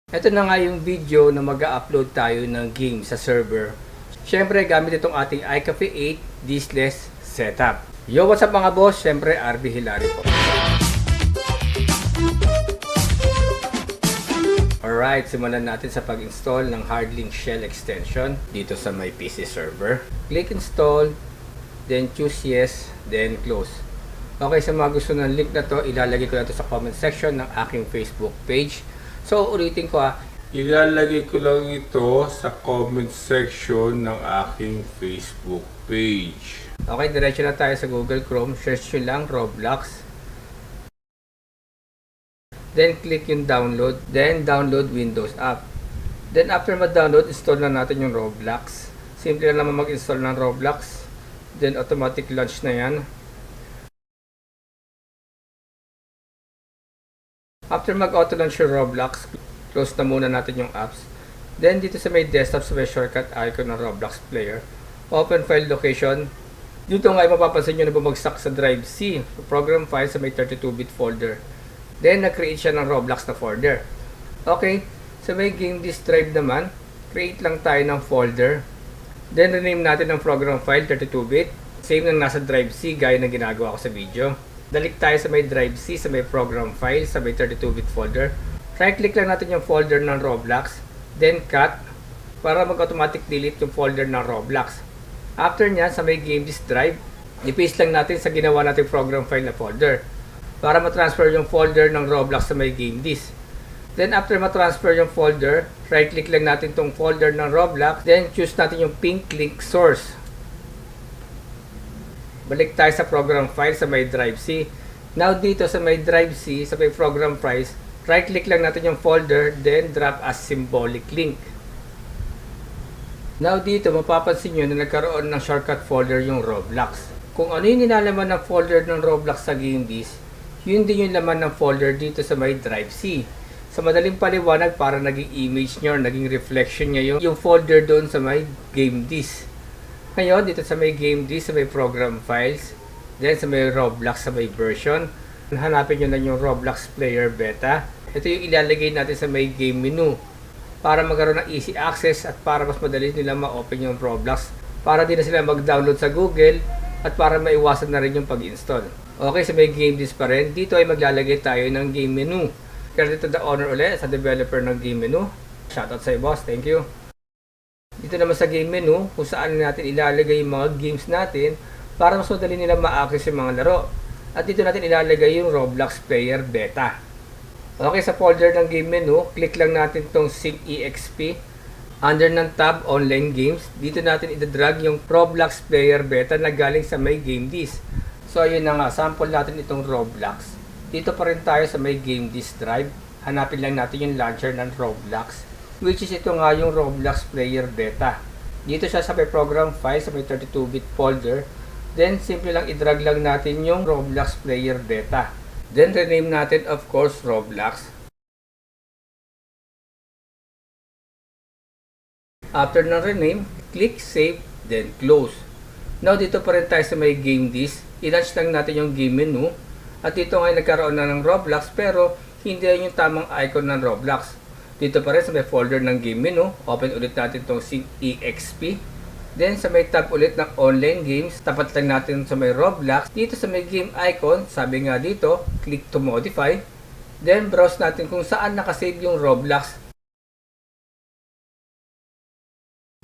Ito na nga yung video na mag-upload tayo ng game sa server. Siyempre, gamit itong ating iCafe 8 diskless setup. Yo, what's up mga boss? Siyempre, RB Hilary po. Alright, simulan natin sa pag-install ng Hardlink Shell extension dito sa my PC server. Click install, then choose yes, then close. Okay, sa mga gusto ng link na to, ilalagay ko na to sa comment section ng aking Facebook page. So, ulitin ko ilalagay ko lang ito sa comment section ng aking Facebook page. Okay, diretso na tayo sa Google Chrome. Search nyo lang Roblox. Then, click yung download. Then, download Windows app. Then, after ma-download, install na natin yung Roblox. Simple na naman mag-install ng Roblox. Then, automatic launch na yan. After mag-auto launch yung Roblox, close na muna natin yung apps. Then dito sa may desktop sa may shortcut icon ng Roblox player, open file location. Dito nga ay mapapansin nyo na bumagsak sa drive C, program file sa may 32-bit folder. Then nag-create siya ng Roblox na folder. Okay, sa may game disk drive naman, create lang tayo ng folder. Then rename natin ng program file 32-bit. Same na nasa drive C gaya ng ginagawa ko sa video. Dalik tayo sa may drive C, sa may program file, sa may 32-bit folder. Right-click lang natin yung folder ng Roblox. Then cut, para mag-automatic delete yung folder ng Roblox. After nyan, sa may game disk drive, i-paste lang natin sa ginawa nating program file na folder. Para ma-transfer yung folder ng Roblox sa may game disk. Then after ma-transfer yung folder, right-click lang natin tong folder ng Roblox. Then choose natin yung pink link source. Balik tayo sa program file sa may drive C. Now dito sa may drive C, sa may program files, right click lang natin yung folder, then drop as symbolic link. Now dito mapapansin nyo na nagkaroon ng shortcut folder yung Roblox. Kung ano yung nilalaman ng folder ng Roblox sa game disk, yun din yung laman ng folder dito sa may drive C. Sa madaling paliwanag, para naging image nyo, naging reflection nyo yung folder doon sa may game disk. Ngayon, dito sa may game disk, sa may program files, then sa may Roblox, sa may version, hanapin nyo na yung Roblox Player Beta. Ito yung ilalagay natin sa may game menu para magkaroon ng easy access at para mas madali nila ma-open yung Roblox, para din na sila mag-download sa Google at para maiwasan na rin yung pag-install. Okay, sa may game disk pa rin, dito ay maglalagay tayo ng game menu. Credit to the owner ulit sa developer ng game menu. Shoutout sa boss, thank you. Dito naman sa game menu, kung saan natin ilalagay yung mga games natin para mas madali nila ma-access yung mga laro. At dito natin ilalagay yung Roblox Player Beta. Okay, sa folder ng game menu, click lang natin itong sync.exp. Under ng tab Online Games, dito natin idadrag yung Roblox Player Beta na galing sa may game disk. So ayun na nga, sample natin itong Roblox. Dito pa rin tayo sa may game disk drive. Hanapin lang natin yung launcher ng Roblox, which is ito nga yung Roblox Player Beta. Dito siya sa may program file, sa may 32-bit folder. Then, simple lang i-drag lang natin yung Roblox Player Beta. Then, rename natin, of course, Roblox. After ng rename, click Save, then Close. Now, dito pa rin tayo sa may game disk. I-launch lang natin yung game menu. At dito nga nagkaroon na ng Roblox, pero hindi yung tamang icon ng Roblox. Dito pa rin sa may folder ng game menu, open ulit natin itong sync.exp. Then sa may tab ulit ng online games, tapat lang natin sa may Roblox. Dito sa may game icon, sabi nga dito, click to modify. Then browse natin kung saan nakasave yung Roblox.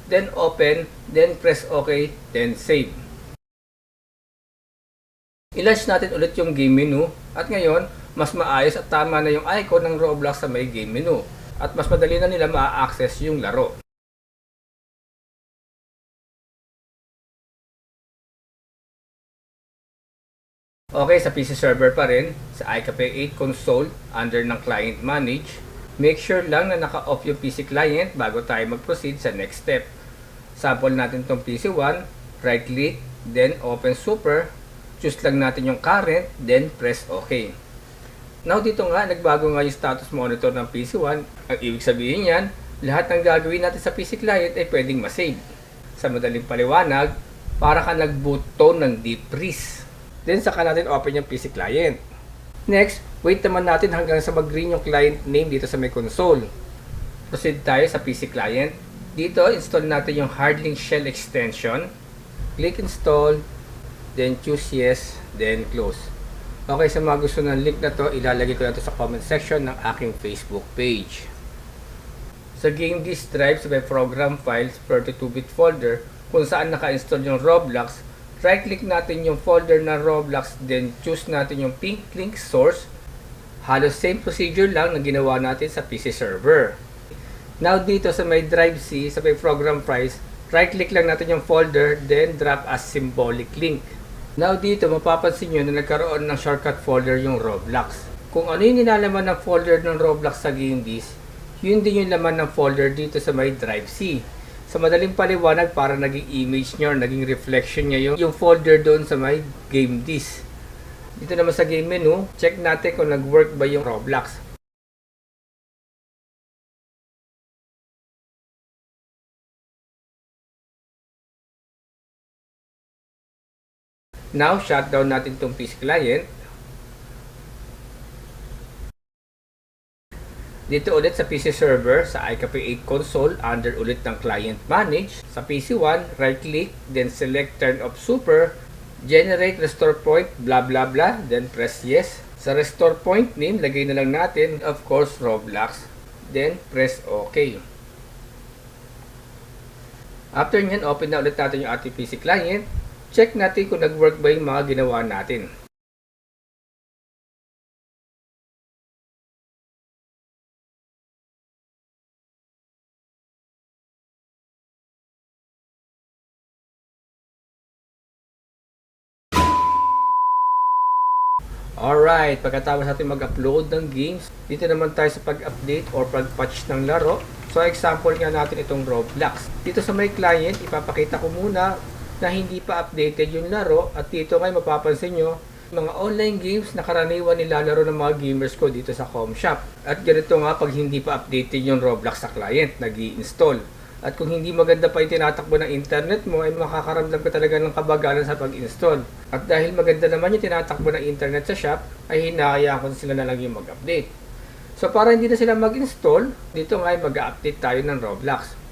Then open, then press OK, then save. I-launch natin ulit yung game menu. At ngayon, mas maayos at tama na yung icon ng Roblox sa may game menu. At mas madali na nila ma-access yung laro. Okay, sa PC server pa rin, sa iCafe 8 console, under ng client manage, make sure lang na naka-off yung PC client bago tayo mag-proceed sa next step. Sample natin tong PC1, right click, then open super, choose lang natin yung current, then press OK. Now dito nga, nagbago nga yung status monitor ng PC1. Ang ibig sabihin yan, lahat ng gagawin natin sa PC client ay pwedeng masave. Sa madaling paliwanag, para ka nag-boot to ng deep freeze. Then saka natin open yung PC client. Next, wait naman natin hanggang sa mag-green yung client name dito sa may console. Proceed tayo sa PC client. Dito, install natin yung Hardlink Shell extension. Click install, then choose yes, then close. Okay, sa mga gusto ng link na to, ilalagay ko na to sa comment section ng aking Facebook page. Sa game disk drive, sa may program files, 32-bit folder, kung saan naka-install yung Roblox, right-click natin yung folder na Roblox, then choose natin yung pink link source. Halos same procedure lang na ginawa natin sa PC server. Now dito sa may drive C, sa may program files, right-click lang natin yung folder, then drop as symbolic link. Now dito, mapapansin nyo na nagkaroon ng shortcut folder yung Roblox. Kung ano yung nilalaman ng folder ng Roblox sa game disk, yun din yung laman ng folder dito sa may drive C. Sa madaling paliwanag, para naging image nyo, naging reflection nyo yung folder doon sa may game disk. Dito naman sa game menu, check natin kung nag-work ba yung Roblox. Now, shutdown natin itong PC client. Dito ulit sa PC server, sa iCafe 8 console, under ulit ng client manage. Sa PC1, right-click, then select turn off super, generate restore point, blah blah blah, then press yes. Sa restore point name, lagay na lang natin, of course, Roblox, then press OK. After nyan, open na ulit natin yung ating PC client. Check natin kung nag-work ba yung mga ginawa natin. Alright, pagkatapos natin mag-upload ng games, dito naman tayo sa pag-update or pag-patch ng laro. So, example nga natin itong Roblox. Dito sa my client, ipapakita ko muna na hindi pa updated yung laro. At dito ngayon mapapansin nyo, mga online games na karaniwan nilalaro ng mga gamers ko dito sa home shop. At ganito nga pag hindi pa updated yung Roblox sa client, nag-i-install. At kung hindi maganda pa yung tinatakbo ng internet mo, ay makakaramdam ka talaga ng kabagalan sa pag-install. At dahil maganda naman yung tinatakbo ng internet sa shop, ay hinahayaan ko sila na lang yung mag-update. So para hindi na sila mag-install, dito nga ay mag-update tayo ng Roblox.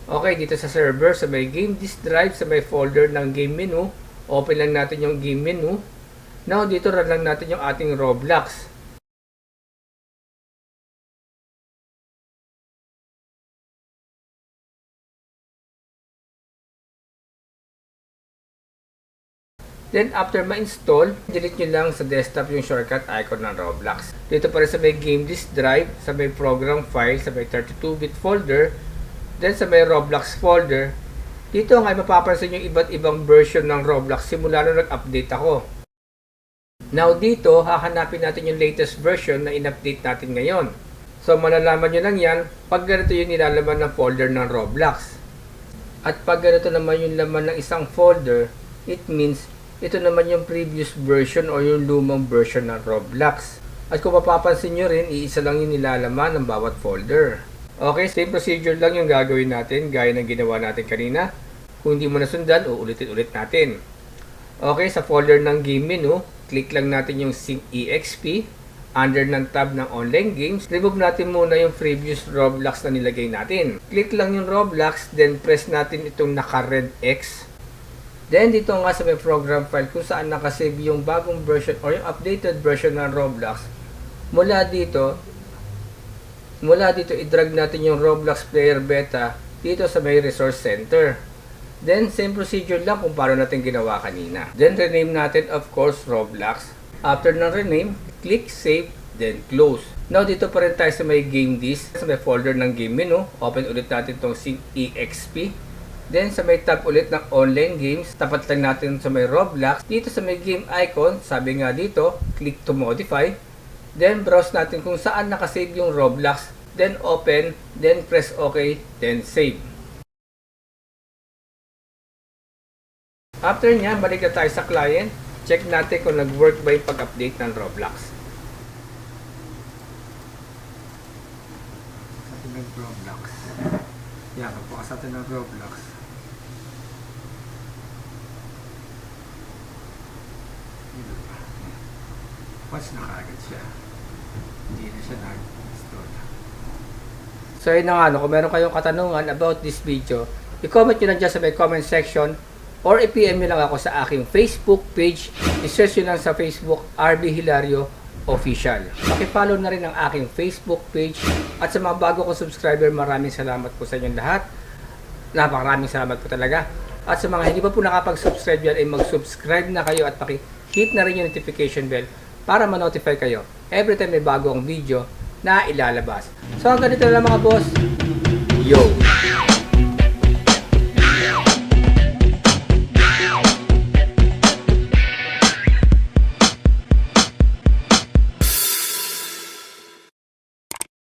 Okay, dito sa server, sa may game disk drive, sa may folder ng game menu, open lang natin yung game menu. Now dito run lang natin yung ating Roblox. Then after ma-install, delete nyo lang sa desktop yung shortcut icon ng Roblox. Dito pa rin sa may game disk drive, sa may program file, sa may 32-bit folder, then sa may Roblox folder, dito nga mapapansin yung iba't ibang version ng Roblox simula nung nag-update ako. Now dito, hahanapin natin yung latest version na in-update natin ngayon. So malalaman nyo lang yan pag ganito yung nilalaman ng folder ng Roblox. At pag ganito naman yung laman ng isang folder, it means ito naman yung previous version o yung lumang version ng Roblox. At kung mapapansin nyo rin, iisa lang yung nilalaman ng bawat folder. Okay, same procedure lang yung gagawin natin gaya ng ginawa natin kanina. Kung hindi mo nasundan, uulitin ulit natin. Okay, sa folder ng game menu, click lang natin yung Sync EXP. Under ng tab ng online games, remove natin muna yung previous Roblox na nilagay natin. Click lang yung Roblox, then press natin itong naka-red X. Then dito nga sa may program file kung saan nakasave yung bagong version or yung updated version ng Roblox. Mula dito i-drag natin yung Roblox Player Beta dito sa may Resource Center. Then same procedure lang kung paano natin ginawa kanina. Then rename natin of course Roblox. After ng rename, click Save, then Close. Now dito pa rin tayo sa may game disk, sa may folder ng game menu. Open ulit natin itong Sync EXP. Then sa may tab ulit ng online games, tapat lang natin sa may Roblox. Dito sa may game icon, sabi nga dito, click to modify. Then browse natin kung saan nakasave yung Roblox. Then open, then press OK, then save. After nya, balik na tayo sa client. Check natin kung nag-work ba yung pag-update ng Roblox. Sa atin ng Roblox. Yan, magbukas natin ng Roblox. Once na kaagad siya, hindi na siya nag-install. So yun na nga, no, kung meron kayong katanungan about this video, i-comment nyo lang dyan sa may comment section or i-PM nyo lang ako sa aking Facebook page. I-search nyo lang sa Facebook, RB Hilario Official. Paki-follow na rin ang aking Facebook page. At sa mga bago kong subscriber, maraming salamat po sa inyong lahat. Napakaraming salamat po talaga. At sa mga hindi pa po nakapag-subscribe yan, ay mag-subscribe na kayo at paki-hit na rin yung notification bell para ma-notify kayo every time may bagong video na ilalabas. So hanggang dito lang mga boss. Yo!